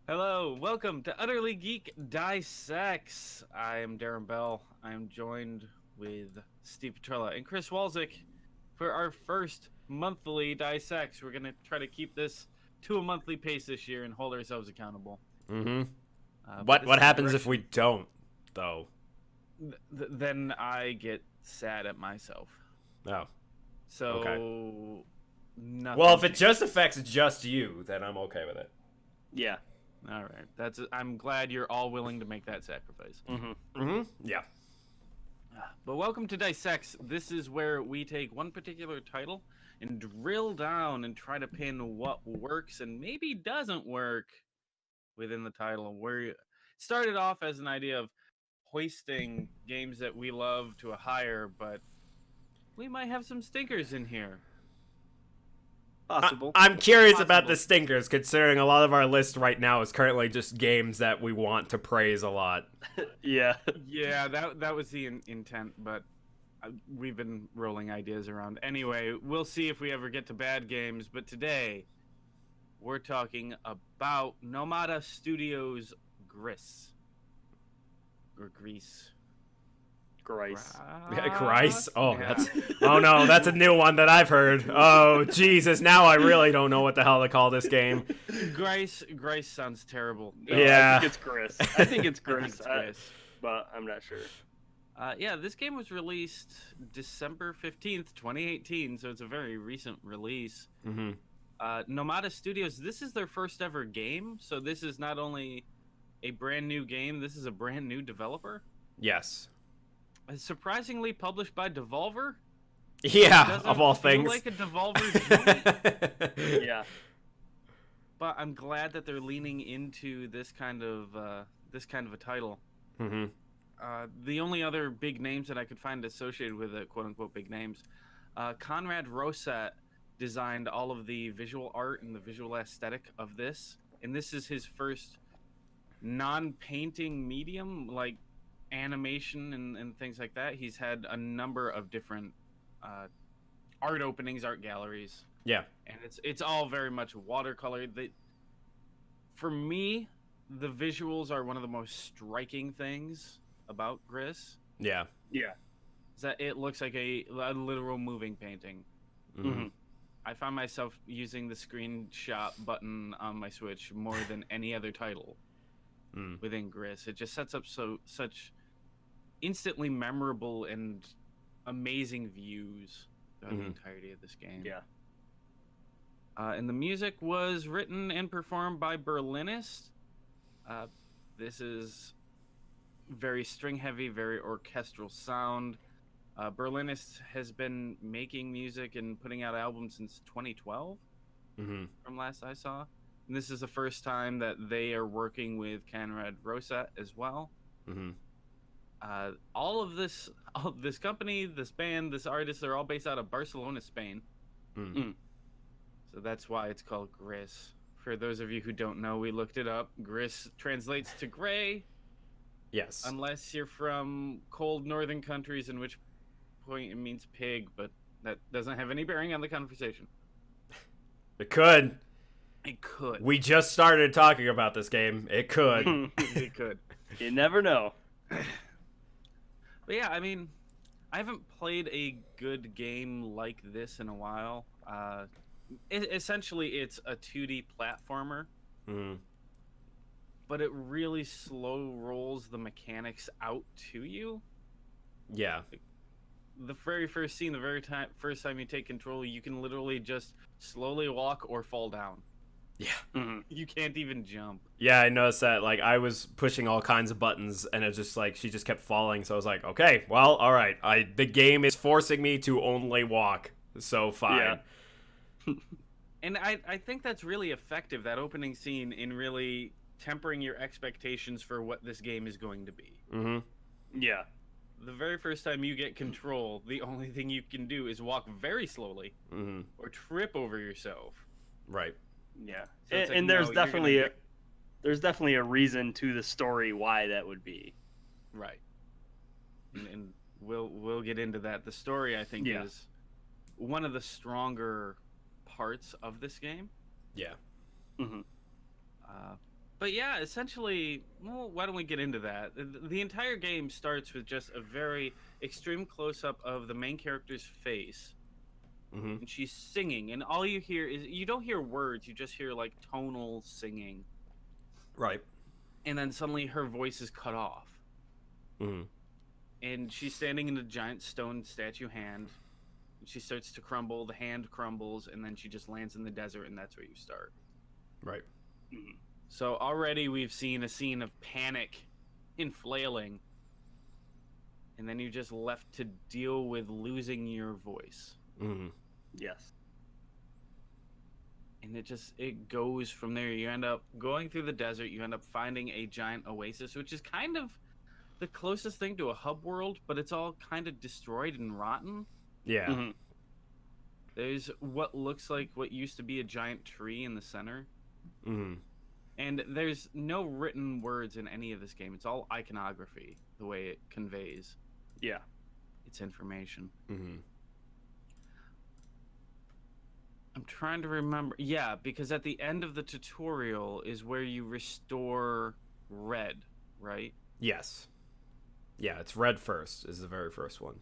Hello, welcome to Utterly Geek Dissects. I am Darren Bell. I am joined with Steve Petrella and Chris Walczyk for our first monthly Dissects. We're going to try to keep this to a monthly pace this year and hold ourselves accountable. Mm-hmm. But What happens if we don't, though? Then I get sad at myself. Oh. So, Okay. nothing Well, if it changes. just affects just you, then I'm okay with it. Yeah. All right. I'm glad you're all willing to make that sacrifice. Yeah. But welcome to Dissects. This is where we take one particular title and drill down and try to pin what works and maybe doesn't work within the title. We started off as an idea of hoisting games that we love to a higher, but we might have some stinkers in here. Possible. I'm curious Possible. about the stinkers, considering a lot of our list right now is currently just games that we want to praise a lot. Yeah. Yeah, that was the intent, but we've been rolling ideas around. Anyway, we'll see if we ever get to bad games, but today we're talking about Nomada Studios' Gris. Or Gris. Gris. Gris? Oh, Yeah. oh no, that's a new one that I've heard. Oh, Jesus, now I really don't know what the hell to call this game. Gris sounds terrible. No, Yeah. I think it's Gris. I think it's I think Gris, it's Gris. but I'm not sure. Yeah, this game was released December 15th, 2018, so it's a very recent release. Mm-hmm. Nomada Studios, this is their first ever game, so this is not only a brand new game, this is a brand new developer. Yes. Surprisingly published by Devolver. Yeah, Doesn't of all feel things. like a Devolver joint, Yeah. but I'm glad that they're leaning into this kind of a title. Mm-hmm. The only other big names that I could find associated with it, quote unquote big names, Conrad Rosat designed all of the visual art and the visual aesthetic of this, and this is his first non-painting medium like animation and things like that. He's had a number of different art openings, art galleries. Yeah. And it's all very much watercolor. For me, the visuals are one of the most striking things about Gris. Yeah. Yeah. Is that it looks like a literal moving painting. Mm-hmm. I find myself using the screenshot button on my Switch more than any other title within Gris. It just sets up such instantly memorable and amazing views throughout the entirety of this game. Yeah. And the music was written and performed by Berlinist. This is very string heavy, very orchestral sound. Berlinist has been making music and putting out albums since 2012, from last I saw. And this is the first time that they are working with Conrad Rosat as well. All of this company, this band, this artist, they're all based out of Barcelona, Spain. So that's why it's called Gris. For those of you who don't know, we looked it up. Gris translates to gray. Yes. Unless you're from cold northern countries, in which point it means pig, but that doesn't have any bearing on the conversation. It could. It could. We just started talking about this game. It could. It could. You never know. But yeah, I mean, I haven't played a good game like this in a while. Essentially, it's a 2D platformer, but it really slow rolls the mechanics out to you. Yeah. The very first scene, first time you take control, you can literally just slowly walk or fall down. Yeah. You can't even jump. Yeah, I noticed that. Like, I was pushing all kinds of buttons, and it's just like she just kept falling. So I was like, okay, well, all right. The game is forcing me to only walk. So fine. Yeah. And I think that's really effective, that opening scene, in really tempering your expectations for what this game is going to be. Yeah. The very first time you get control, the only thing you can do is walk very slowly or trip over yourself. Right. Yeah. So it's like, and no, there's you're there's definitely a reason to the story why that would be. Right. And we'll get into that. The story, I think, is one of the stronger parts of this game. Yeah. But yeah, essentially, well, why don't we get into that? The entire game starts with just a very extreme close up of the main character's face, Mm-hmm. and she's singing, and all you hear is you don't hear words, you just hear like tonal singing, Right. and then suddenly her voice is cut off, Mm-hmm. and she's standing in a giant stone statue hand. She starts to crumble, the hand crumbles, and then she just lands in the desert, and that's where you start. Right. Mhm. So already we've seen a scene of panic and flailing, and then you're just left to deal with losing your voice. Mm-hmm. Yes. And it goes from there. You end up going through the desert, you end up finding a giant oasis, which is kind of the closest thing to a hub world, but it's all kind of destroyed and rotten. Yeah. Mhm. There's what looks like what used to be a giant tree in the center. Mm-hmm. And there's no written words in any of this game. It's all iconography, the way it conveys Yeah. its information. Mm-hmm. I'm trying to remember. Yeah, because at the end of the tutorial is where you restore red, right? Yes. Yeah, it's red first is the very first one.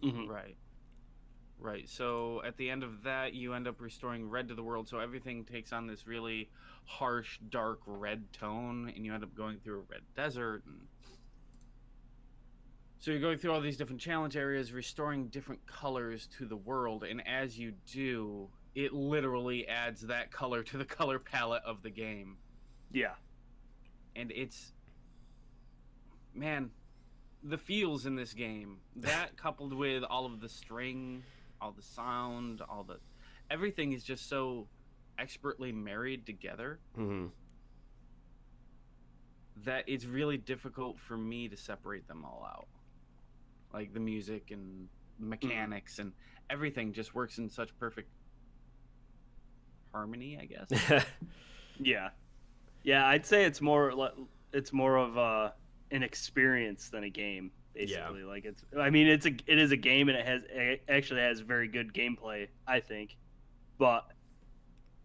Mhm. Right. Right. So at the end of that, you end up restoring red to the world. So everything takes on this really harsh, dark red tone, and you end up going through a red desert. And so you're going through all these different challenge areas, restoring different colors to the world. And as you do, it literally adds that color to the color palette of the game. Yeah. And it's, man, the feels in this game, that coupled with all of the string, all the sound, everything is just so expertly married together Mm-hmm. that it's really difficult for me to separate them all out. Like the music and mechanics and everything just works in such perfect harmony, I guess. Yeah. Yeah, I'd say it's more of an experience than a game, basically. Yeah. Like it is a game, and it actually has very good gameplay, I think. But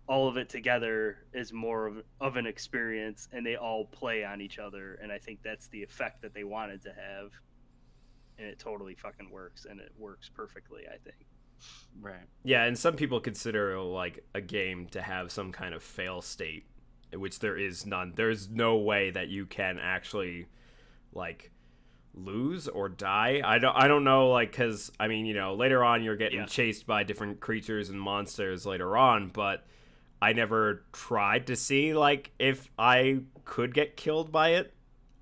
all of it together is more of an experience, and they all play on each other, and I think that's the effect that they wanted to have. And it totally fucking works, and it works perfectly, I think. Right. Yeah, and some people consider like a game to have some kind of fail state, which there is none. There's no way that you can actually like lose or die. I don't know, like, because I mean, later on you're getting chased by different creatures and monsters later on, but I never tried to see like if I could get killed by it.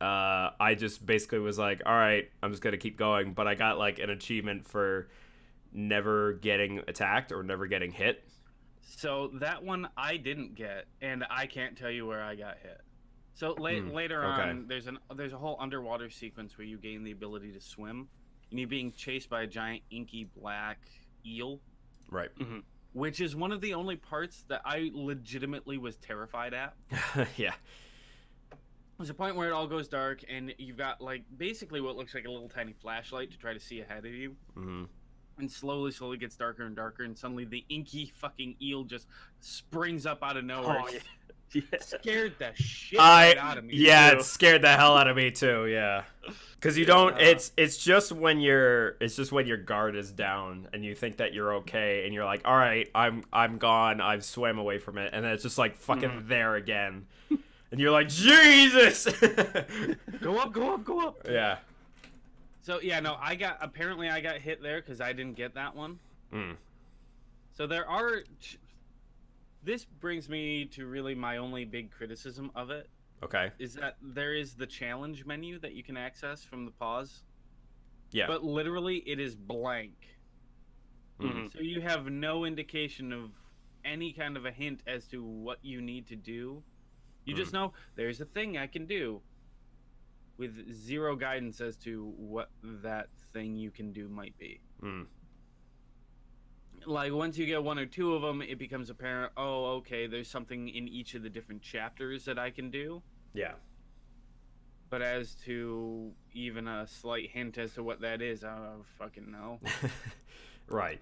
I just basically was like, all right, I'm just gonna keep going, but I got like an achievement for never getting attacked or never getting hit. So that one I didn't get, and I can't tell you where I got hit. So later okay. on, there's a whole underwater sequence where you gain the ability to swim, and you're being chased by a giant inky black eel, Right. Mm-hmm. which is one of the only parts that I legitimately was terrified at. Yeah. There's a point where it all goes dark, and you've got like basically what looks like a little tiny flashlight to try to see ahead of you. Mm-hmm. And slowly gets darker and darker, and suddenly the inky fucking eel just springs up out of nowhere. Oh, yeah. Scared the shit out of me. Yeah, too. it scared the hell out of me too. Yeah, because you don't. It's just when your guard is down and you think that you're okay, and you're like, all right, I'm gone. I've swam away from it, and then it's just like fucking there again, and you're like, Jesus. Go up. Yeah. So yeah, no, I got hit there because I didn't get that one. Mm. So this brings me to really my only big criticism of it. Okay. Is that there is the challenge menu that you can access from the pause. Yeah. But literally it is blank. Mm-hmm. So you have no indication of any kind of a hint as to what you need to do. You just know there's a thing I can do, with zero guidance as to what that thing you can do might be. Mm. Like, once you get one or two of them, it becomes apparent, oh, okay, there's something in each of the different chapters that I can do. Yeah. But as to even a slight hint as to what that is, I don't fucking know. Right.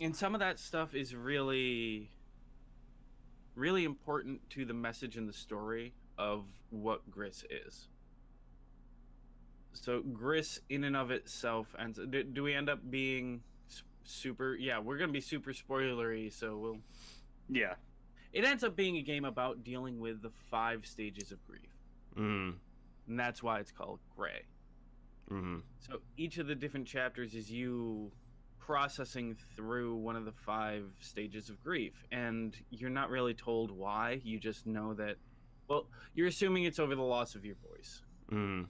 And some of that stuff is really really important to the message and the story of what Gris is. So Gris, in and of itself, ends. Do we end up being super? Yeah, we're gonna be super spoilery, so we'll. Yeah. It ends up being a game about dealing with the 5 stages of grief, Mm. and that's why it's called Gray. Mm-hmm. So each of the different chapters is you processing through one of the 5 stages of grief, and you're not really told why. You just know that. Well, you're assuming it's over the loss of your voice. Mm.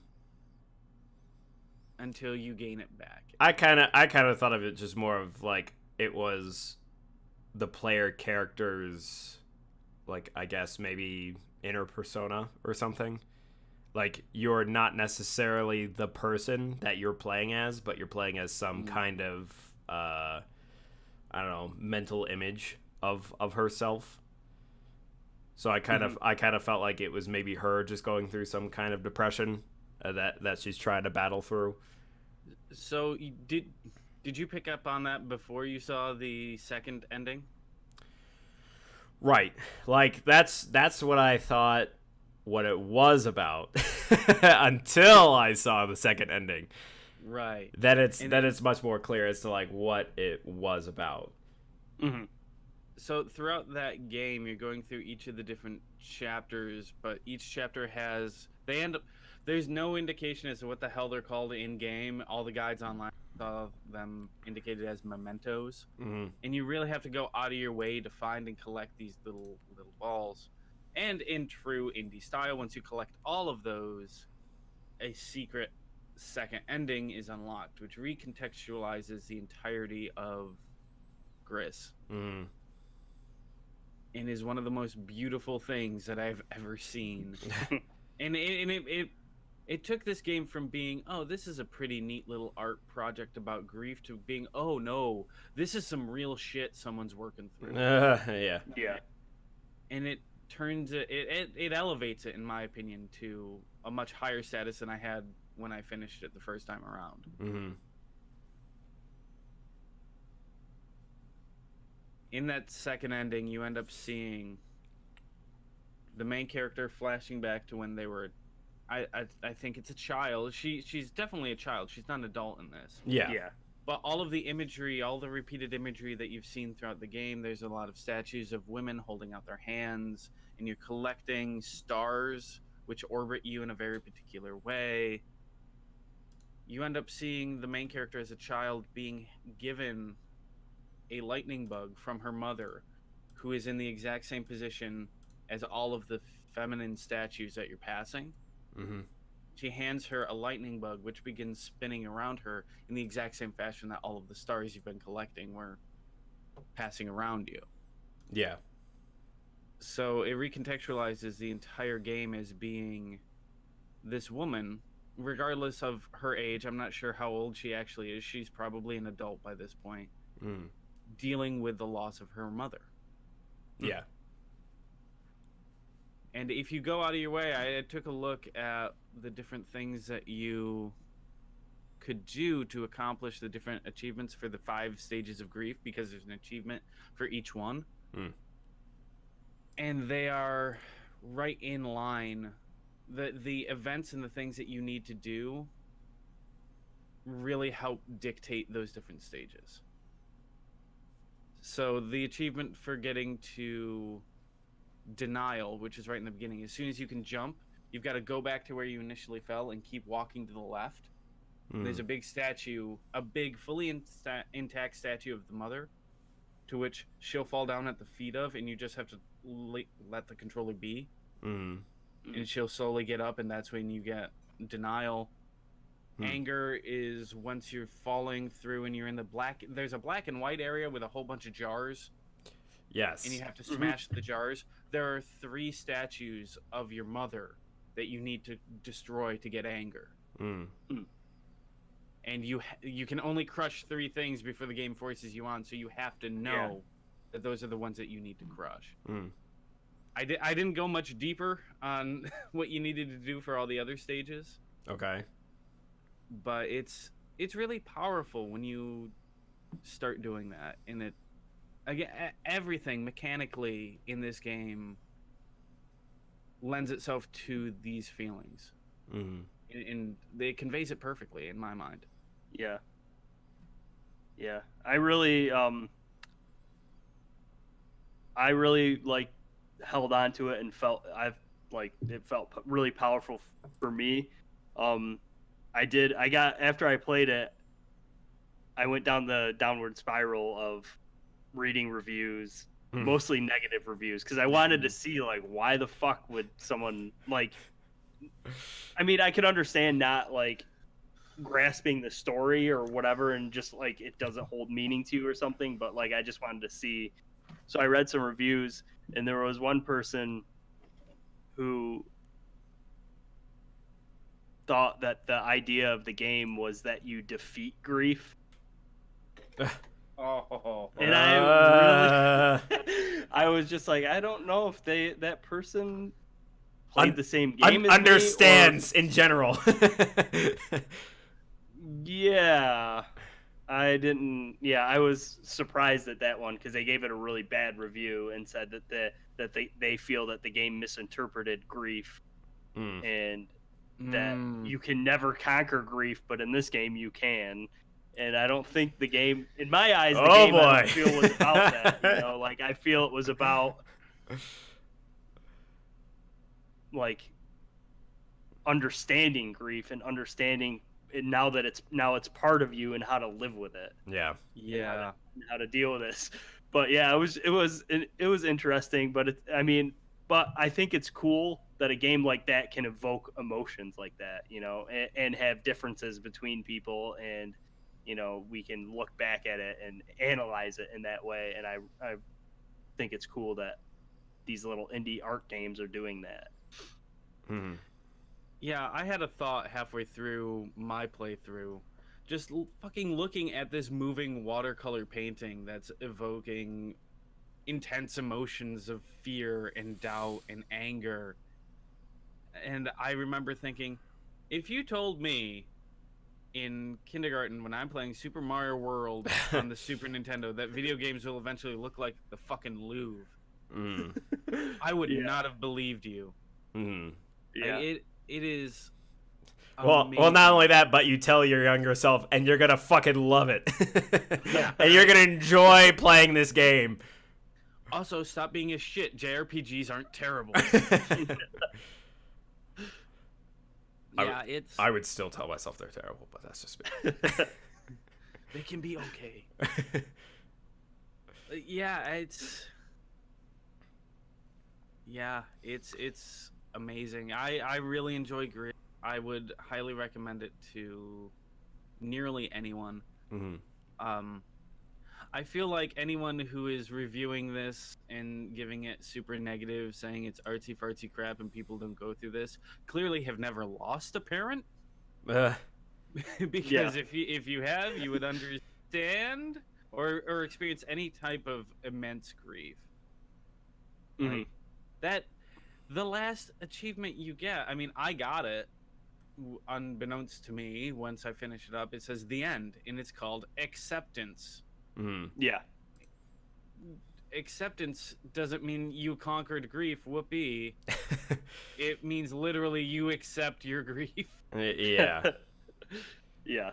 Until you gain it back. I kind of thought of it just more of like it was the player character's, like, I guess maybe inner persona or something. Like, you're not necessarily the person that you're playing as, but you're playing as some kind of I don't know, mental image of herself. So I kind of felt like it was maybe her just going through some kind of depression that she's trying to battle through. So did you pick up on that before you saw the second ending? Right. Like that's what I thought what it was about until I saw the second ending. Right. Then it's much more clear as to like what it was about. Mm-hmm. So throughout that game, you're going through each of the different chapters, but each chapter has there's no indication as to what the hell they're called in game. All the guides online saw them indicated as mementos, and you really have to go out of your way to find and collect these little balls. And in true indie style, once you collect all of those, a secret second ending is unlocked, which recontextualizes the entirety of Gris. Mm-hmm. And is one of the most beautiful things that I've ever seen. And it took this game from being, oh, this is a pretty neat little art project about grief, to being, oh no, this is some real shit someone's working through. Yeah. Yeah. And it turns it elevates it, in my opinion, to a much higher status than I had when I finished it the first time around. Mm-hmm. In that second ending, you end up seeing the main character flashing back to when they were, I think it's a child. She's definitely a child. She's not an adult in this. Yeah. Yeah. But all of the imagery, all the repeated imagery that you've seen throughout the game, there's a lot of statues of women holding out their hands, and you're collecting stars which orbit you in a very particular way. You end up seeing the main character as a child being given a lightning bug from her mother, who is in the exact same position as all of the feminine statues that you're passing. Mm-hmm. She hands her a lightning bug, which begins spinning around her in the exact same fashion that all of the stars you've been collecting were passing around you. Yeah. So it recontextualizes the entire game as being this woman, regardless of her age. I'm not sure how old she actually is. She's probably an adult by this point. Dealing with the loss of her mother. Yeah. And if you go out of your way, I took a look at the different things that you could do to accomplish the different achievements for the 5 stages of grief, because there's an achievement for each one. And they are right in line. The events and the things that you need to do really help dictate those different stages. So the achievement for getting to Denial, which is right in the beginning, as soon as you can jump, you've got to go back to where you initially fell and keep walking to the left. There's a big statue, a big fully intact statue of the mother, to which she'll fall down at the feet of, and you just have to let the controller be. And she'll slowly get up, and that's when you get Denial. Anger is once you're falling through and you're in the black. There's a black and white area with a whole bunch of jars. Yes. And you have to smash the jars. There are 3 statues of your mother that you need to destroy to get anger. And you can only crush 3 things before the game forces you on, so you have to know that those are the ones that you need to crush. I didn't go much deeper on what you needed to do for all the other stages. Okay. But it's really powerful when you start doing that, and again, everything mechanically in this game lends itself to these feelings, and it conveys it perfectly in my mind. Yeah. Yeah. I really like held on to it and it felt really powerful for me. After I played it, I went down the downward spiral of reading reviews, mostly negative reviews, because I wanted to see like why the fuck would someone like. I mean, I could understand not like grasping the story or whatever, and just like it doesn't hold meaning to you or something, but like I just wanted to see. So I read some reviews, and there was one person who thought that the idea of the game was that you defeat grief. Oh, And I really, I was just like, I don't know if that person played the same game as understands me, in general. Yeah, I didn't. Yeah, I was surprised at that one because they gave it a really bad review and said that they feel that the game misinterpreted grief and that you can never conquer grief, but in this game you can. And I don't think the game, in my eyes, the game I don't feel was about that. You know, like I feel it was about like understanding grief and understanding it now that it's part of you and how to live with it. Yeah. How to deal with this. But yeah, it was interesting. But but I think it's cool that a game like that can evoke emotions like that, you know, and have differences between people, and you know, we can look back at it and analyze it in that way. And I think it's cool that these little indie art games are doing that. Yeah, I had a thought halfway through my playthrough, just fucking looking at this moving watercolor painting that's evoking intense emotions of fear and doubt and anger. And I remember thinking, if you told me in kindergarten when I'm playing Super Mario World on the Super Nintendo that video games will eventually look like the fucking Louvre, I would not have believed you. Yeah. It is well, not only that, but you tell your younger self, and you're gonna fucking love it. Yeah. And you're gonna enjoy playing this game. Also, stop being a shit. JRPGs aren't terrible. I would still tell myself they're terrible, but that's just me. They can be okay. It's amazing. I really enjoy Gris. I would highly recommend it to nearly anyone. I feel like anyone who is reviewing this and giving it super negative, saying it's artsy fartsy crap and people don't go through this, clearly have never lost a parent. Because if you have, you would understand or experience any type of immense grief. Like, that the last achievement you get, I mean, I got it unbeknownst to me once I finish it up. It says the end, and it's called acceptance. Yeah. Acceptance doesn't mean you conquered grief. Whoopee. It means literally you accept your grief. Yeah. Yeah.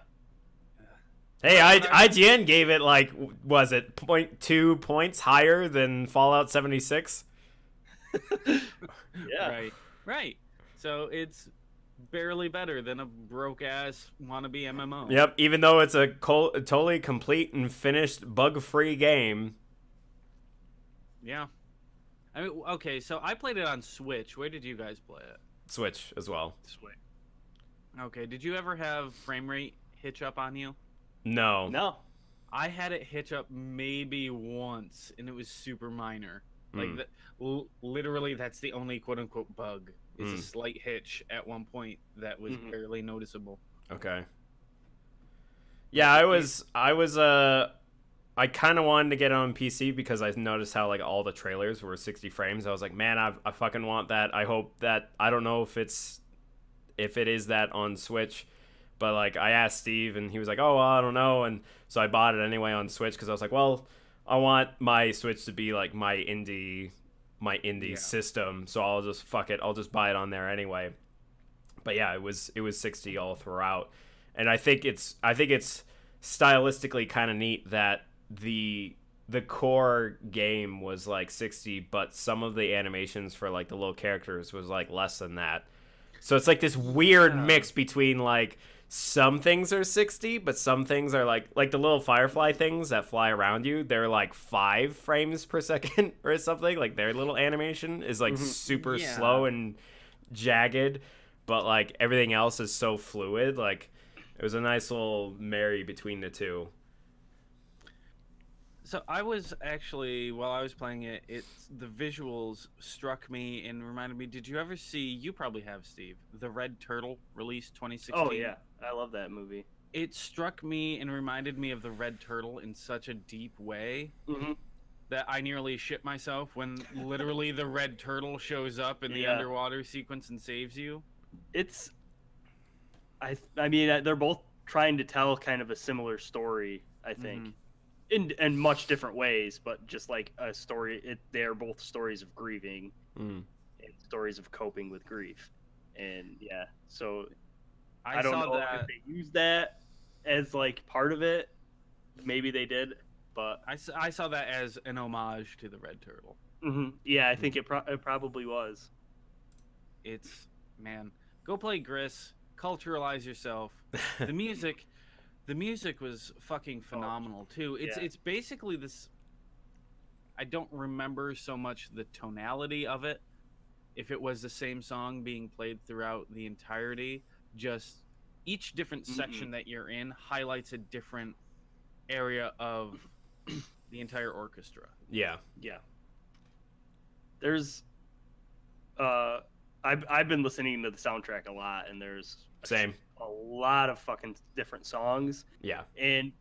Hey, IGN gave it like, was it 0.2 points higher than Fallout 76? Yeah. Right. So it's barely better than a broke-ass wannabe MMO. Yep, even though it's a totally complete and finished bug-free game. Yeah. I mean, okay, so I played it on Switch. Where did you guys play it? Switch as well. Switch. Okay, did you ever have frame rate hitch up on you? No. I had it hitch up maybe once, and it was super minor. Like, literally, that's the only quote-unquote bug. Is a slight hitch at one point that was barely noticeable. Okay. Yeah, I kind of wanted to get it on PC because I noticed how like all the trailers were 60 frames. I was like, man, I fucking want that. I hope that, I don't know if it is that on Switch, but like I asked Steve and he was like, oh, well, I don't know. And so I bought it anyway on Switch because I was like, well, I want my Switch to be like my indie Yeah. system, so I'll just fuck it. I'll just buy it on there anyway. But yeah, it was 60 all throughout. And I think it's stylistically kind of neat that the core game was like 60, but some of the animations for like the little characters was like less than that. So it's like this weird mix between like some things are 60, but some things are like the little firefly things that fly around you, they're like 5 frames per second or something. Like their little animation is like super slow and jagged, but like everything else is so fluid. Like it was a nice little marry between the two. So I was actually, while I was playing it, the visuals struck me and reminded me. Did you ever see? You probably have, Steve. The Red Turtle, released 2016. Oh yeah, I love that movie. It struck me and reminded me of the Red Turtle in such a deep way that I nearly shit myself when literally the Red Turtle shows up in the underwater sequence and saves you. It's, I mean, they're both trying to tell kind of a similar story, I think. In much different ways, but just like a story, they are both stories of grieving and stories of coping with grief. And yeah, so I don't know if they used that as like part of it. Maybe they did, but I saw that as an homage to the Red Turtle. Yeah, I think it probably was. It's, man, go play Gris, culturalize yourself. The music was fucking phenomenal too. It's basically this. I don't remember so much the tonality of it. If it was the same song being played throughout the entirety, just each different section that you're in highlights a different area of the entire orchestra. Yeah. There's, I've been listening to the soundtrack a lot, and there's same. A lot of fucking different songs. Yeah. And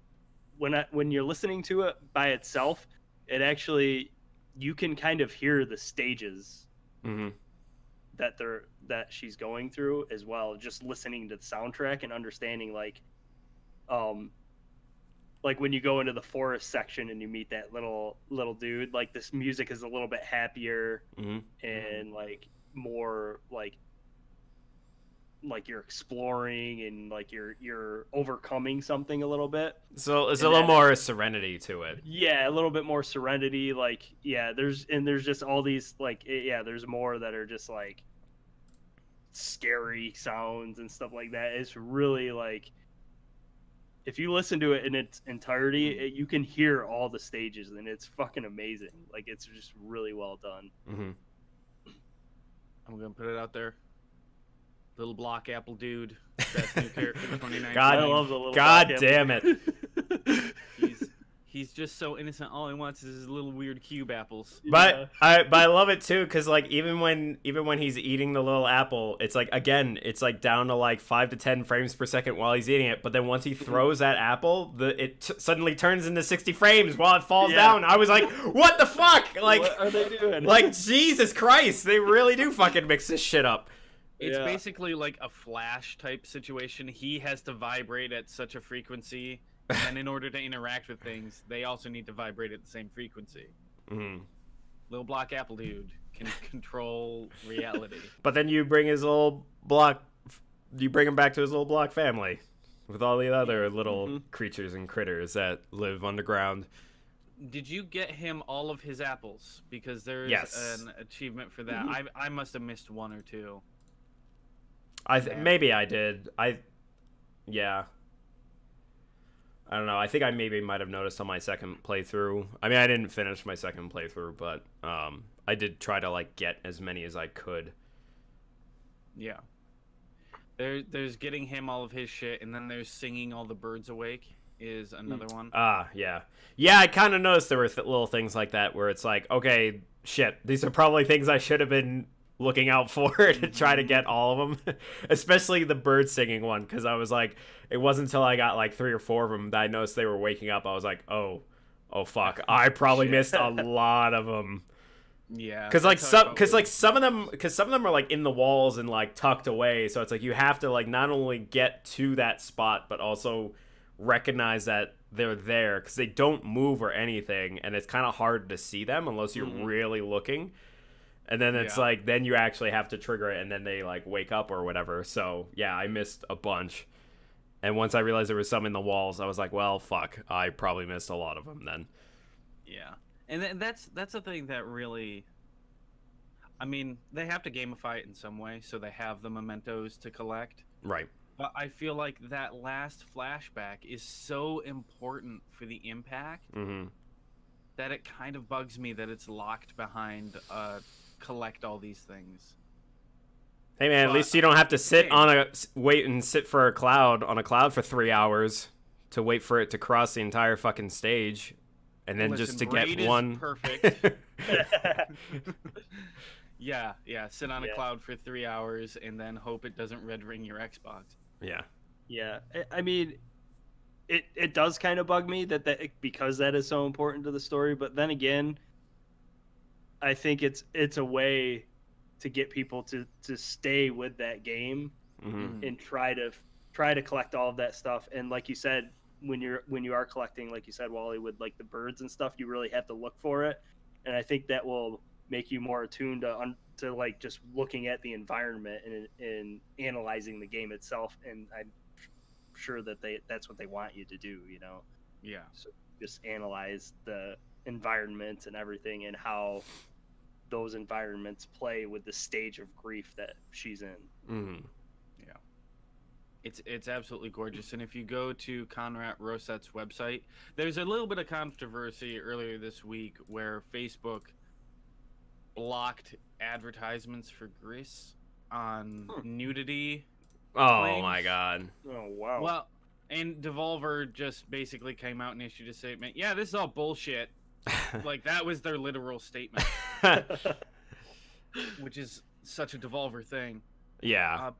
when you're listening to it by itself, it actually, you can kind of hear the stages that she's going through as well, just listening to the soundtrack and understanding like when you go into the forest section and you meet that little dude, like this music is a little bit happier and like more like you're exploring and like you're overcoming something a little bit. So it's a little more serenity to it. Yeah, a little bit more serenity. Like, yeah, there's just all these like, there's more that are just like scary sounds and stuff like that. It's really like, if you listen to it in its entirety, you can hear all the stages, and it's fucking amazing. Like, it's just really well done. I'm gonna put it out there. Little block apple dude, best new character 2019. God, I love the little God block damn apple. it! He's just so innocent. All he wants is his little weird cube apples. But I love it too, because like even when he's eating the little apple, it's like, again, it's like down to like 5 to 10 frames per second while he's eating it. But then once he throws that apple, it suddenly turns into 60 frames while it falls down. I was like, what the fuck? Like, what are they doing? Like, Jesus Christ, they really do fucking mix this shit up. It's basically like a Flash type situation. He has to vibrate at such a frequency, and in order to interact with things, they also need to vibrate at the same frequency. Little block apple dude can control reality. But then you bring his little block, you bring him back to his little block family with all the other little creatures and critters that live underground. Did you get him all of his apples? Because there's an achievement for that. I must have missed one or two. Maybe I did. I don't know. I think I maybe might have noticed on my second playthrough. I mean, I didn't finish my second playthrough, but I did try to like get as many as I could. Yeah. There's getting him all of his shit, and then there's singing all the birds awake is another one. Yeah. I kind of noticed there were little things like that where it's like, okay, shit, these are probably things I should have been looking out for to try to get all of them. Especially the bird singing one, because I was like, it wasn't until I got like 3 or 4 of them that I noticed they were waking up. I was like, oh fuck, I probably missed a lot of them. Yeah, because some of them are like in the walls and like tucked away, so it's like you have to like not only get to that spot but also recognize that they're there because they don't move or anything, and it's kind of hard to see them unless you're really looking. And then it's like, then you actually have to trigger it, and then they like wake up or whatever. So yeah, I missed a bunch. And once I realized there was some in the walls, I was like, well, fuck, I probably missed a lot of them then. Yeah, and that's the thing that really, I mean, they have to gamify it in some way, so they have the mementos to collect. Right. But I feel like that last flashback is so important for the impact that it kind of bugs me that it's locked behind collect all these things. Hey man, at least you don't have to wait and sit for a cloud on a cloud for 3 hours to wait for it to cross the entire fucking stage, and then just to get one. Perfect. Yeah. Sit on a cloud for 3 hours and then hope it doesn't red ring your Xbox. Yeah. I mean, it does kind of bug me that because that is so important to the story. But then again, I think it's a way to get people to stay with that game and try to collect all of that stuff. And like you said, when you are collecting, like you said, Wally, with like the birds and stuff, you really have to look for it. And I think that will make you more attuned to like just looking at the environment and analyzing the game itself. And I'm sure that that's what they want you to do, you know? Yeah. So just analyze the environment and everything and how those environments play with the stage of grief that she's in. Yeah. It's absolutely gorgeous. And if you go to Conrad Rosette's website, there's a little bit of controversy earlier this week where Facebook blocked advertisements for Gris on nudity claims. My god. Oh wow. Well, and Devolver just basically came out and issued a statement. Yeah, this is all bullshit. Like, that was their literal statement. Which is such a Devolver thing. Yeah.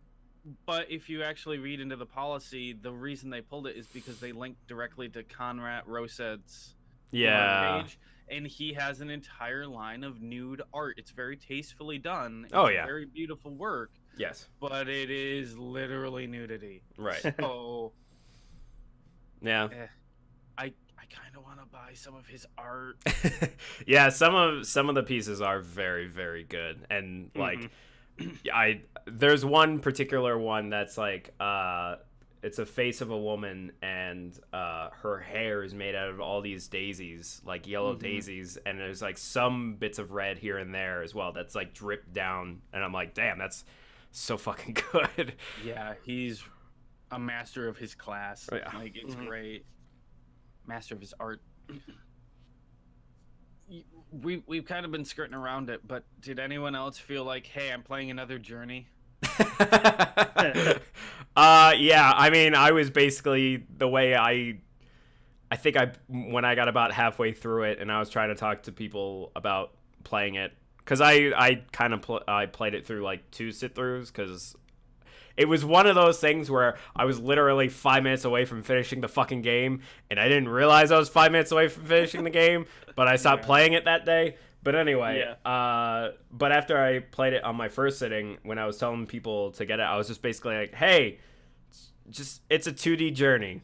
But if you actually read into the policy, the reason they pulled it is because they linked directly to Conrad Rosette's page. And he has an entire line of nude art. It's very tastefully done. It's very beautiful work. Yes. But it is literally nudity. Right. So yeah. I kind of want to buy some of his art. Yeah, some of the pieces are very, very good. And like there's one particular one that's like it's a face of a woman, and her hair is made out of all these daisies, like yellow daisies, and there's like some bits of red here and there as well that's like dripped down, and I'm like, damn, that's so fucking good. Yeah, he's a master of his class. Yeah. Like, it's great. Master of his art. We've kind of been skirting around it, but did anyone else feel like, hey, I'm playing another Journey? Yeah, I mean, I was basically the way I think when I got about halfway through it and I was trying to talk to people about playing it, because I kind of I played it through like 2 sit-throughs, because it was one of those things where I was literally 5 minutes away from finishing the fucking game, and I didn't realize I was 5 minutes away from finishing the game, but I stopped playing it that day. But anyway, but after I played it on my first sitting, when I was telling people to get it, I was just basically like, hey, it's a 2D Journey.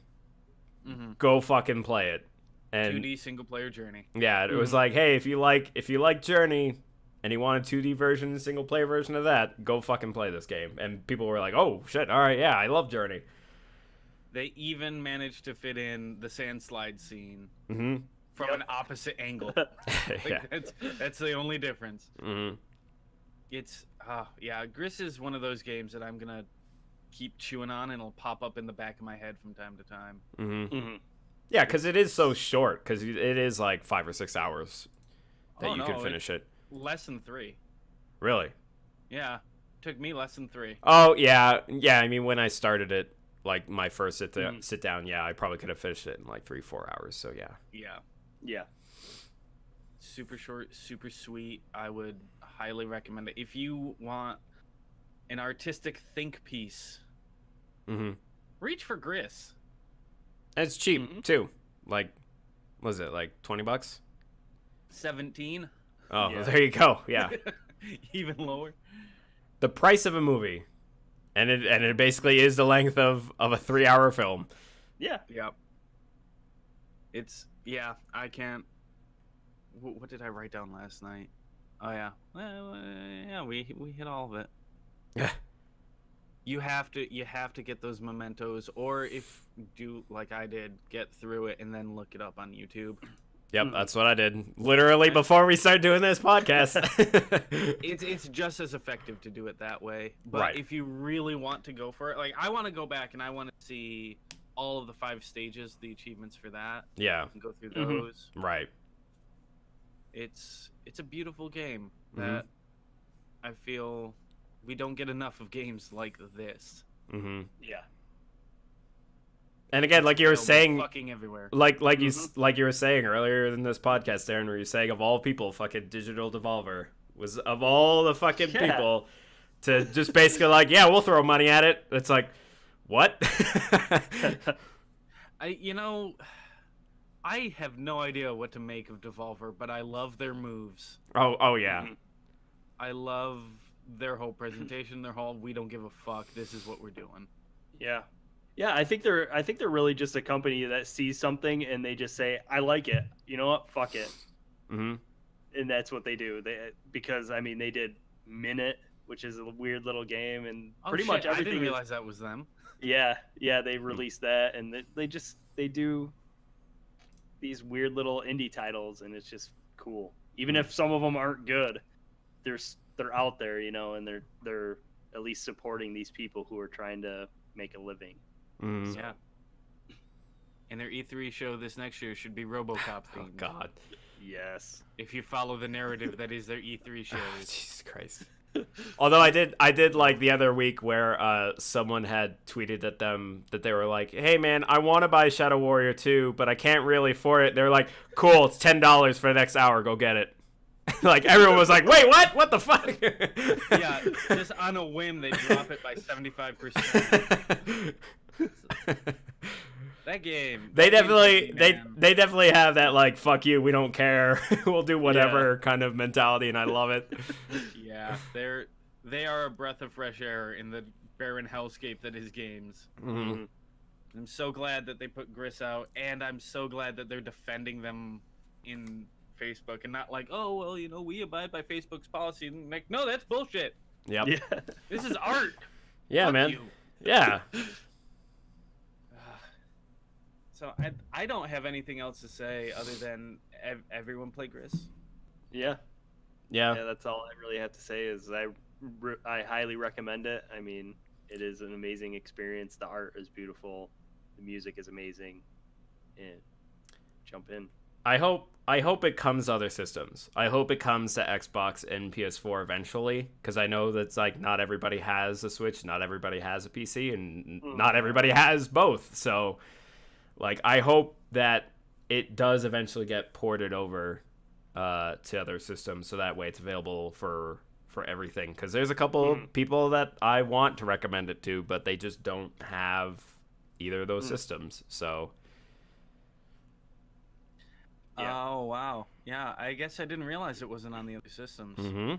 Go fucking play it. And 2D single player Journey. Yeah, it was like, hey, if you like Journey and you want a 2D version, single player version of that, go fucking play this game. And people were like, oh shit, all right, yeah, I love Journey. They even managed to fit in the sand slide scene from an opposite angle. Like, that's the only difference. It's Gris is one of those games that I'm gonna keep chewing on, and it'll pop up in the back of my head from time to time. Yeah, because it is so short, because it is like 5 or 6 hours that you can finish it. Less than 3. Really? Yeah, took me less than 3. Oh yeah. I mean, when I started it, like my first sit down, yeah, I probably could have finished it in like 3-4 hours. So yeah. Super short, super sweet. I would highly recommend it if you want an artistic think piece. Reach for Gris. And it's cheap too. Like, what is it, like $20? 17. Oh, yeah. There you go. Yeah. Even lower. The price of a movie, and it basically is the length of a 3-hour film. Yeah. Yep. Yeah, I can't. What did I write down last night? Oh yeah, yeah, we hit all of it. You have to get those mementos, or if do like I did, get through it and then look it up on YouTube. Yep, that's what I did. Literally before we started doing this podcast. It's just as effective to do it that way. But Right. if you really want to go for it, like I want to go back and I want to see all of the 5 stages, the achievements for that. Yeah. And go through those. Right. It's a beautiful game that I feel we don't get enough of games like this. Mm-hmm. Yeah. And again, like you were saying, fucking everywhere. like you were saying earlier in this podcast, Darren, where you saying of all people, fucking Digital Devolver was of all the fucking people to just basically like, yeah, we'll throw money at it. It's like, what? I have no idea what to make of Devolver, but I love their moves. Oh yeah. I love their whole presentation, their whole we don't give a fuck, this is what we're doing. Yeah. Yeah, I think they're really just a company that sees something and they just say, I like it. You know what? Fuck it. Mm-hmm. And that's what they do. Because I mean, they did Minute, which is a weird little game, and pretty much everything. I didn't realize that was them. Yeah, they released that, and they do these weird little indie titles, and it's just cool. Even if some of them aren't good, they're out there, you know, and they're at least supporting these people who are trying to make a living. Mm-hmm. So. Yeah. And their E3 show this next year should be RoboCop themed. Oh God. Yes. If you follow the narrative that is their E3 shows. Jesus Christ. Although I did like the other week where someone had tweeted at them that they were like, hey man, I want to buy Shadow Warrior 2, but I can't really afford it. They're like, cool, it's $10 for the next hour, go get it. Like everyone was like, wait, what the fuck? Yeah, just on a whim they drop it by 75%. That game. They definitely have that like, fuck you, we don't care, we'll do whatever kind of mentality, and I love it. Yeah, they are a breath of fresh air in the barren hellscape that is games. Mm-hmm. I'm so glad that they put Gris out, and I'm so glad that they're defending them in Facebook and not like, oh well, you know, we abide by Facebook's policy. And like, no, that's bullshit. Yep. Yeah. This is art. Yeah, Fuck man. you. Yeah. So I don't have anything else to say other than everyone play Gris. Yeah. Yeah. Yeah, that's all I really have to say is I highly recommend it. I mean, it is an amazing experience. The art is beautiful. The music is amazing. And jump in. I hope it comes to other systems. I hope it comes to Xbox and PS4 eventually, because I know that's like not everybody has a Switch, not everybody has a PC, and not everybody has both. So, like, I hope that it does eventually get ported over to other systems, so that way it's available for everything. Because there's a couple people that I want to recommend it to, but they just don't have either of those systems. So. Yeah. Oh wow, yeah. I guess I didn't realize it wasn't on the other systems. Mm-hmm.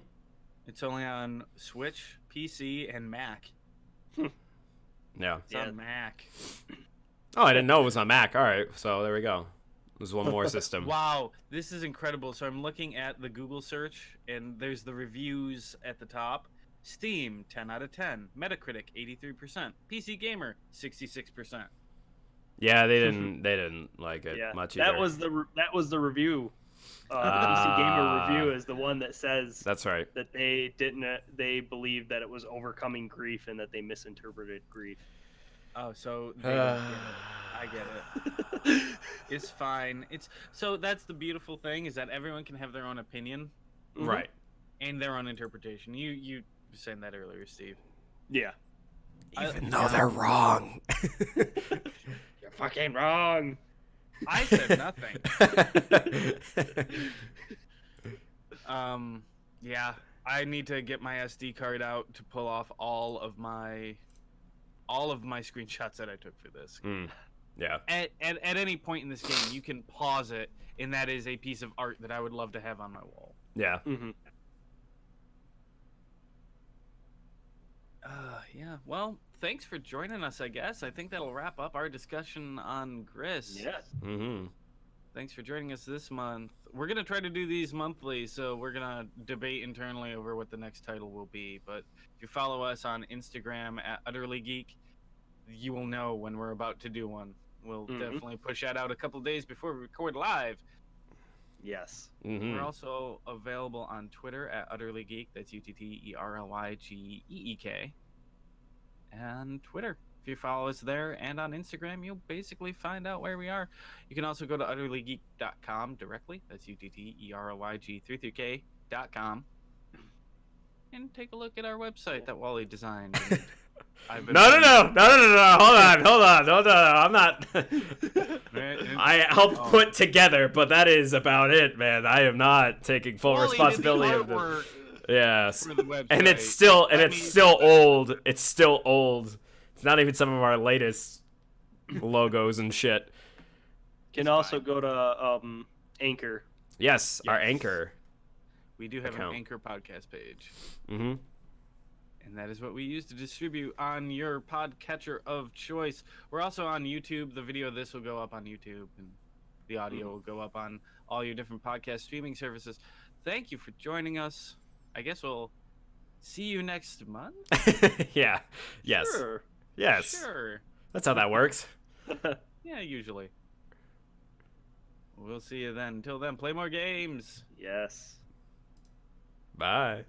It's only on Switch, PC, and Mac. Yeah. It's on Mac. Oh, I didn't know it was on Mac. All right, so there we go. There's one more system. Wow, this is incredible. So I'm looking at the Google search, and there's the reviews at the top. Steam, 10 out of 10. Metacritic, 83%. PC Gamer, 66%. Yeah, they didn't like it much either. That was the review. The PC Gamer review is the one that says that's right, that they believed that it was overcoming grief and that they misinterpreted grief. Oh, so they don't get it. I get it. It's fine. So that's the beautiful thing, is that everyone can have their own opinion, right, and their own interpretation. You were saying that earlier, Steve. Yeah. Even though they're wrong. You're fucking wrong. I said nothing. Yeah, I need to get my SD card out to pull off all of my screenshots that I took for this. Yeah. At any point in this game, you can pause it, and that is a piece of art that I would love to have on my wall. Yeah. Mm-hmm. Yeah. Well, thanks for joining us, I guess. I think that'll wrap up our discussion on Gris. Yes. Mm-hmm. Thanks for joining us this month. We're going to try to do these monthly, so we're going to debate internally over what the next title will be. But if you follow us on Instagram at Utterly Geek, you will know when we're about to do one. We'll definitely push that out a couple days before we record live. Yes. Mm-hmm. We're also available on Twitter at Utterly Geek. That's UTTERLYGEEK. And Twitter. If you follow us there and on Instagram, you'll basically find out where we are. You can also go to utterlygeek.com directly. That's UTTERLYG33k.com. And take a look at our website that Wally designed. No. Hold on. I'm not. I helped put together, but that is about it, man. I am not taking full Wally responsibility did of the the. artwork Yes, for the website. and it's still old. It's still old. It's not even some of our latest logos and shit. Can also go to Anchor. Yes, our Anchor. We do have account. an Anchor podcast page. Mm-hmm. And that is what we use to distribute on your podcatcher of choice. We're also on YouTube. The video of this will go up on YouTube, and the audio will go up on all your different podcast streaming services. Thank you for joining us. I guess we'll see you next month? Yeah. Yes. Sure. Yes. Sure. That's how that works. Yeah, usually. We'll see you then. Until then, play more games. Yes. Bye.